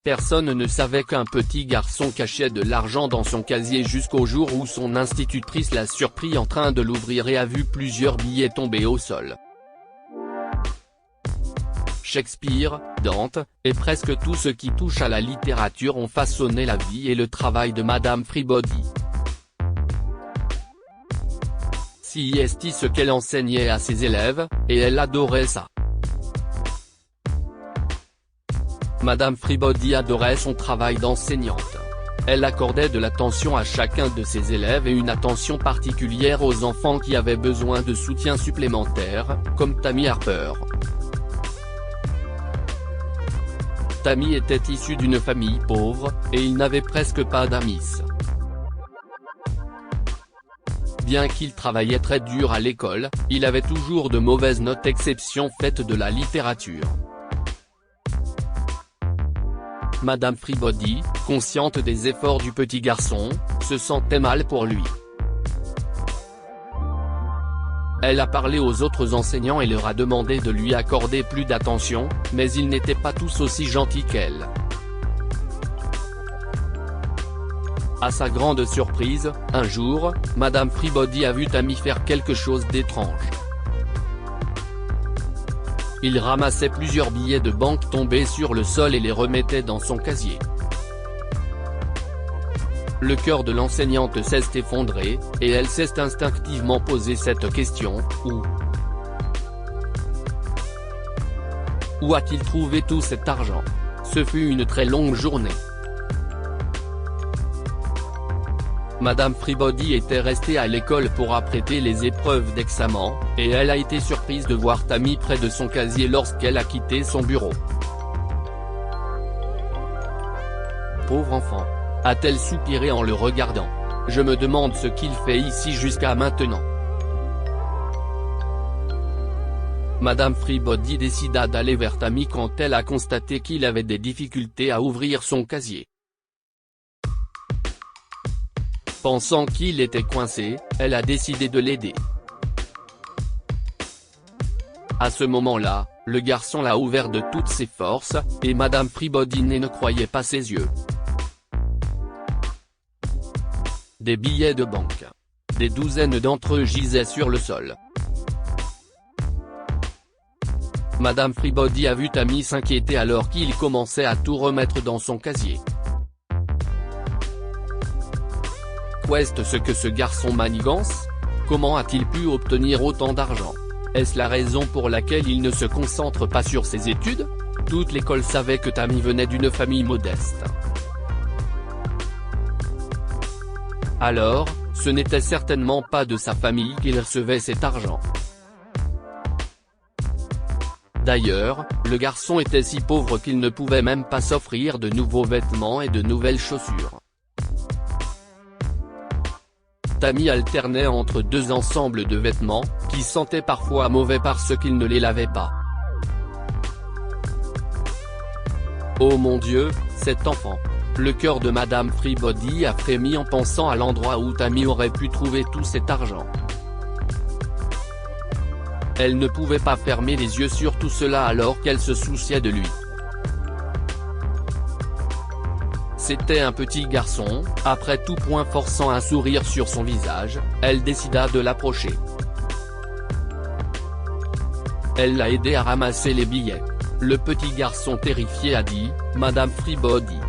Personne ne savait qu'un petit garçon cachait de l'argent dans son casier jusqu'au jour où son institutrice l'a surpris en train de l'ouvrir et a vu plusieurs billets tomber au sol. Shakespeare, Dante, et presque tout ce qui touche à la littérature ont façonné la vie et le travail de Madame Fribody. C'est ce qu'elle enseignait à ses élèves, et elle adorait ça. Madame Fribody adorait son travail d'enseignante. Elle accordait de l'attention à chacun de ses élèves et une attention particulière aux enfants qui avaient besoin de soutien supplémentaire, comme Tammy Harper. Tammy était issu d'une famille pauvre, et il n'avait presque pas d'amis. Bien qu'il travaillait très dur à l'école, il avait toujours de mauvaises notes exception faite de la littérature. Madame Fribody, consciente des efforts du petit garçon, se sentait mal pour lui. Elle a parlé aux autres enseignants et leur a demandé de lui accorder plus d'attention, mais ils n'étaient pas tous aussi gentils qu'elle. À sa grande surprise, un jour, Madame Fribody a vu Tammy faire quelque chose d'étrange. Il ramassait plusieurs billets de banque tombés sur le sol et les remettait dans son casier. Le cœur de l'enseignante s'est effondré, et elle s'est instinctivement posé cette question, Où a-t-il trouvé tout cet argent? Ce fut une très longue journée. Madame Fribody était restée à l'école pour apprêter les épreuves d'examen, et elle a été surprise de voir Tammy près de son casier lorsqu'elle a quitté son bureau. Pauvre enfant, a-t-elle soupiré en le regardant. Je me demande ce qu'il fait ici jusqu'à maintenant. Madame Fribody décida d'aller vers Tammy quand elle a constaté qu'il avait des difficultés à ouvrir son casier. Pensant qu'il était coincé, elle a décidé de l'aider. À ce moment-là, le garçon l'a ouvert de toutes ses forces, et Madame Fribody ne croyait pas ses yeux. Des billets de banque. Des douzaines d'entre eux gisaient sur le sol. Madame Fribody a vu Tammy s'inquiéter alors qu'il commençait à tout remettre dans son casier. Qu'est-ce que ce garçon manigance? Comment a-t-il pu obtenir autant d'argent? Est-ce la raison pour laquelle il ne se concentre pas sur ses études? Toute l'école savait que Tammy venait d'une famille modeste. Alors, ce n'était certainement pas de sa famille qu'il recevait cet argent. D'ailleurs, le garçon était si pauvre qu'il ne pouvait même pas s'offrir de nouveaux vêtements et de nouvelles chaussures. Tammy alternait entre deux ensembles de vêtements, qui sentaient parfois mauvais parce qu'il ne les lavait pas. Oh mon Dieu, cet enfant! Le cœur de Madame Fribody a frémi en pensant à l'endroit où Tammy aurait pu trouver tout cet argent. Elle ne pouvait pas fermer les yeux sur tout cela alors qu'elle se souciait de lui. C'était un petit garçon, après tout point forçant un sourire sur son visage, elle décida de l'approcher. Elle l'a aidé à ramasser les billets. Le petit garçon terrifié a dit, « Madame Fribody.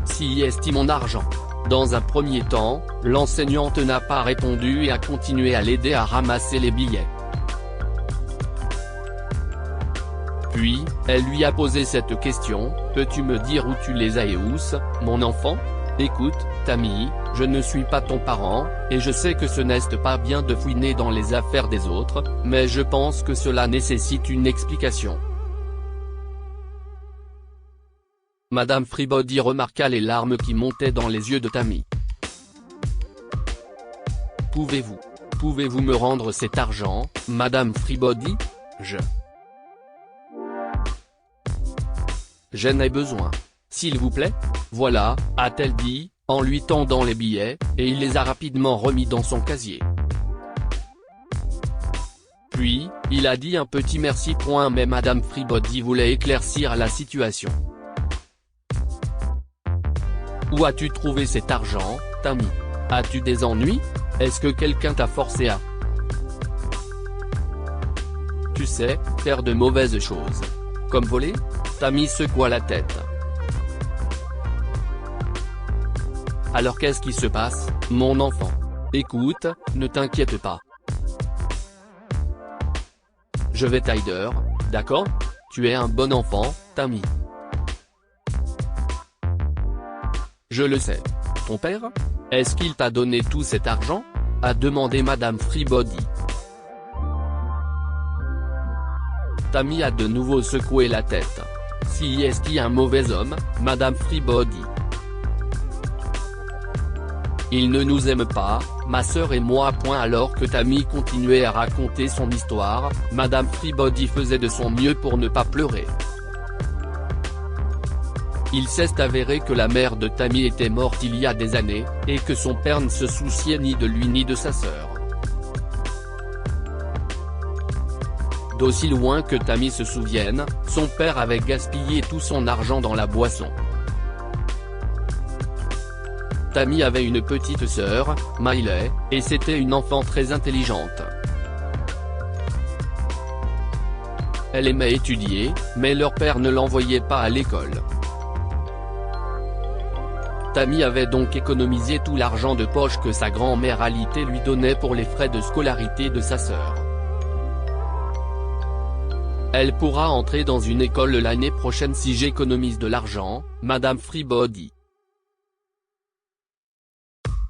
Si mon argent ». Dans un premier temps, l'enseignante n'a pas répondu et a continué à l'aider à ramasser les billets. Puis, elle lui a posé cette question, « Peux-tu me dire où tu les as et où, mon enfant? Écoute, Tammy, je ne suis pas ton parent, et je sais que ce n'est pas bien de fouiner dans les affaires des autres, mais je pense que cela nécessite une explication. » Madame Fribody remarqua les larmes qui montaient dans les yeux de Tammy. « Pouvez-vous me rendre cet argent, Madame Fribody? J'en ai besoin. S'il vous plaît? Voilà, a-t-elle dit, en lui tendant les billets, et il les a rapidement remis dans son casier. Puis, il a dit un petit merci. Mais Madame Fribody voulait éclaircir la situation. Où as-tu trouvé cet argent, Tammy? As-tu des ennuis? Est-ce que quelqu'un t'a forcé à, tu sais, faire de mauvaises choses? Comme voler? Tammy secoua la tête. Alors qu'est-ce qui se passe, mon enfant? Écoute, ne t'inquiète pas. Je vais t'aider, d'accord? Tu es un bon enfant, Tammy. Je le sais. Ton père? Est-ce qu'il t'a donné tout cet argent? A demandé Madame Fribody. Tammy a de nouveau secoué la tête. Si est-il un mauvais homme, Madame Fribody? Il ne nous aime pas, ma sœur et moi. Alors que Tammy continuait à raconter son histoire, Madame Fribody faisait de son mieux pour ne pas pleurer. Il s'est avéré que la mère de Tammy était morte il y a des années, et que son père ne se souciait ni de lui ni de sa sœur. D'aussi loin que Tammy se souvienne, son père avait gaspillé tout son argent dans la boisson. Tammy avait une petite sœur, Miley, et c'était une enfant très intelligente. Elle aimait étudier, mais leur père ne l'envoyait pas à l'école. Tammy avait donc économisé tout l'argent de poche que sa grand-mère Alité lui donnait pour les frais de scolarité de sa sœur. Elle pourra entrer dans une école l'année prochaine si j'économise de l'argent, Madame Fribody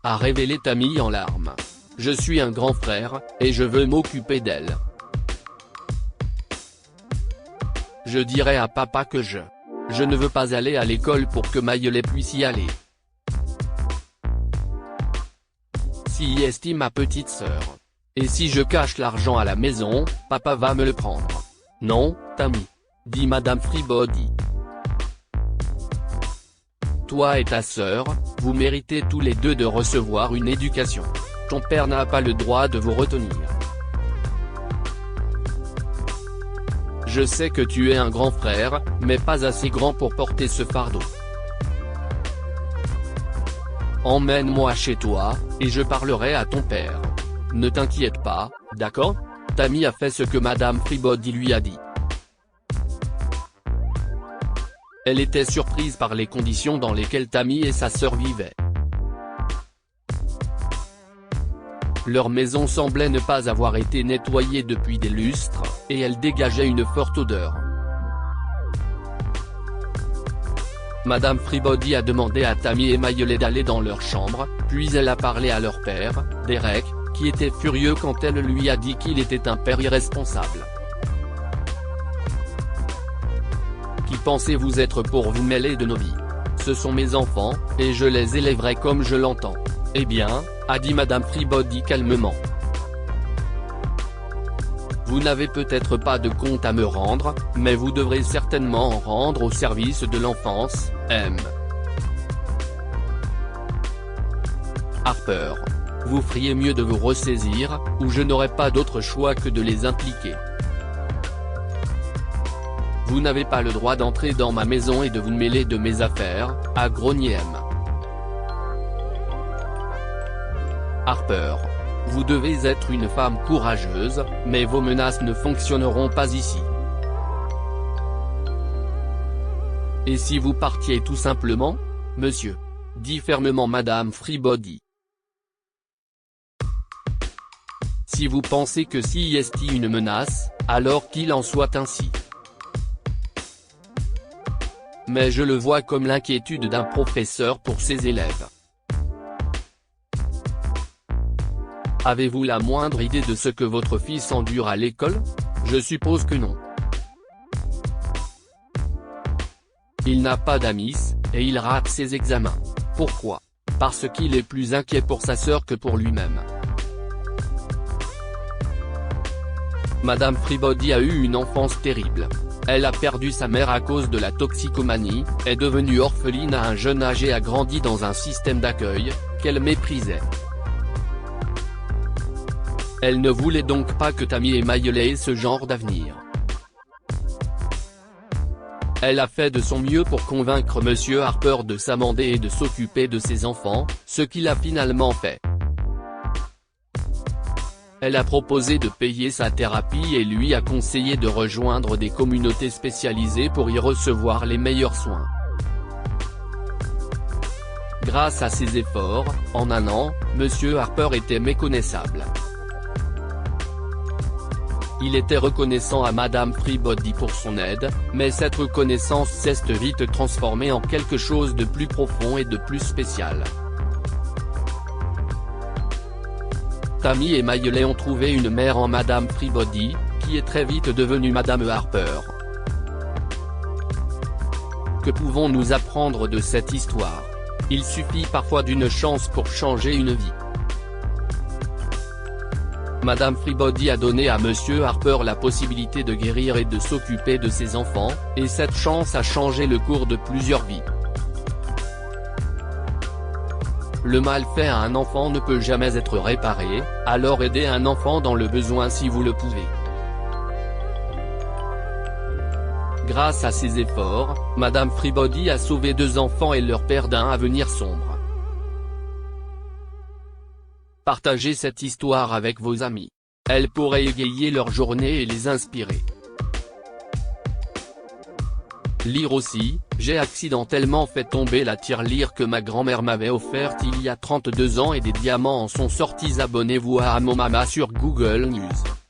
a révélé Tammy en larmes. Je suis un grand frère, et je veux m'occuper d'elle. Je dirai à papa que je ne veux pas aller à l'école pour que Miley puisse y aller. Si estime ma petite sœur. Et si je cache l'argent à la maison, papa va me le prendre. Non, Tammy, dit Madame Fribody. Toi et ta sœur, vous méritez tous les deux de recevoir une éducation. Ton père n'a pas le droit de vous retenir. Je sais que tu es un grand frère, mais pas assez grand pour porter ce fardeau. Emmène-moi chez toi, et je parlerai à ton père. Ne t'inquiète pas, d'accord? Tammy a fait ce que Madame Fribody lui a dit. Elle était surprise par les conditions dans lesquelles Tammy et sa sœur vivaient. Leur maison semblait ne pas avoir été nettoyée depuis des lustres, et elle dégageait une forte odeur. Madame Fribody a demandé à Tammy et Miley d'aller dans leur chambre, puis elle a parlé à leur père, Derek, qui était furieux quand elle lui a dit qu'il était un père irresponsable. Qui pensez-vous être pour vous mêler de nos vies? Ce sont mes enfants, et je les élèverai comme je l'entends. Eh bien, a dit Madame Fribody calmement. Vous n'avez peut-être pas de compte à me rendre, mais vous devrez certainement en rendre au service de l'enfance, M. Harper. Vous feriez mieux de vous ressaisir, ou je n'aurai pas d'autre choix que de les impliquer. Vous n'avez pas le droit d'entrer dans ma maison et de vous mêler de mes affaires, a grogné M. Harper. Vous devez être une femme courageuse, mais vos menaces ne fonctionneront pas ici. Et si vous partiez tout simplement, monsieur? Dit fermement Madame Fribody. Si vous pensez que si est une menace, alors qu'il en soit ainsi. Mais je le vois comme l'inquiétude d'un professeur pour ses élèves. Avez-vous la moindre idée de ce que votre fils endure à l'école? Je suppose que non. Il n'a pas d'amis, et il rate ses examens. Pourquoi? Parce qu'il est plus inquiet pour sa sœur que pour lui-même. Madame Fribody a eu une enfance terrible. Elle a perdu sa mère à cause de la toxicomanie, est devenue orpheline à un jeune âge et a grandi dans un système d'accueil, qu'elle méprisait. Elle ne voulait donc pas que Tammy et Mayele aient ce genre d'avenir. Elle a fait de son mieux pour convaincre Monsieur Harper de s'amender et de s'occuper de ses enfants, ce qu'il a finalement fait. Elle a proposé de payer sa thérapie et lui a conseillé de rejoindre des communautés spécialisées pour y recevoir les meilleurs soins. Grâce à ses efforts, en un an, Monsieur Harper était méconnaissable. Il était reconnaissant à Madame Freebody pour son aide, mais cette reconnaissance s'est vite transformée en quelque chose de plus profond et de plus spécial. Tammy et Mayele ont trouvé une mère en Madame Freebody, qui est très vite devenue Madame Harper. Que pouvons-nous apprendre de cette histoire? Il suffit parfois d'une chance pour changer une vie. Madame Freebody a donné à Monsieur Harper la possibilité de guérir et de s'occuper de ses enfants, et cette chance a changé le cours de plusieurs vies. Le mal fait à un enfant ne peut jamais être réparé, alors aidez un enfant dans le besoin si vous le pouvez. Grâce à ses efforts, Madame Freebody a sauvé 2 enfants et leur père d'un avenir sombre. Partagez cette histoire avec vos amis. Elle pourrait égayer leur journée et les inspirer. Lire aussi, j'ai accidentellement fait tomber la tirelire que ma grand-mère m'avait offerte il y a 32 ans et des diamants en sont sortis. Abonnez-vous à Amon Mama sur Google News.